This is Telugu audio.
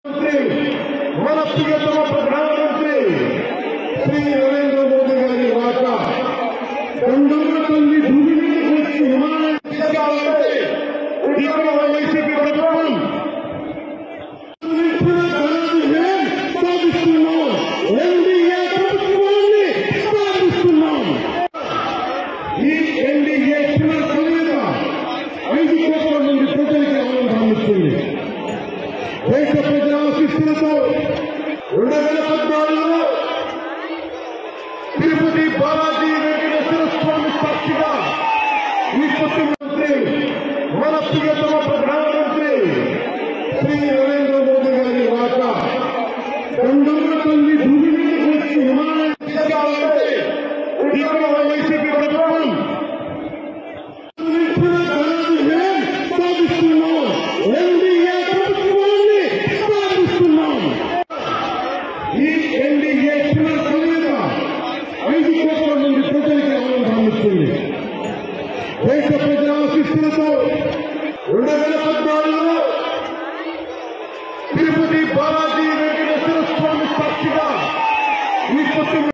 మన ప్రియతమ ప్రధానమంత్రి శ్రీ నరేంద్ర మోదీ గారి వాట గంగమ్మ తల్లి భూమి మీదకి వచ్చి హిమాలయాలంటే ఇక్కడ వైసీపీ ప్రభుత్వం సాధిస్తున్నాం. ఎన్డీఏ ప్రభుత్వాన్ని స్థాపిస్తున్నాం. ఈ ఎన్డీఏ చివరి కలయిక 5 కోట్ల మంది ప్రజలకి ఆనందాన్ని ఇస్తుంది. దేశ ప్రజల ఆశీస్సులతో 2014లో తిరుపతి బాలాజీ వెంకటేశ్వర స్వామి సాక్షిగా ఈ ముఖ్యమంత్రి మన ప్రియతమ ప్రధానమంత్రి శ్రీ నరేంద్ర మోదీ గారి వాట గంగమ్మ తల్లి భూమి మీదకి వచ్చి హిమాలయాలంటే ఇక్కడ వైసీపీ ప్రభుత్వం సాధిస్తున్నాం. ఎన్డీఏ ప్రభుత్వాన్ని స్థాపిస్తున్నాం. ఈ ఎన్డీఏ చివరి కలయిక 5 కోట్ల మంది ప్రజలకి ఆనందాన్ని ఇస్తుంది. దేశ ప్రజల ఆశీస్సులతో 2014లో తిరుపతి బాలాజీ వెంకటేశ్వర స్వామి సాక్షిగా ఈ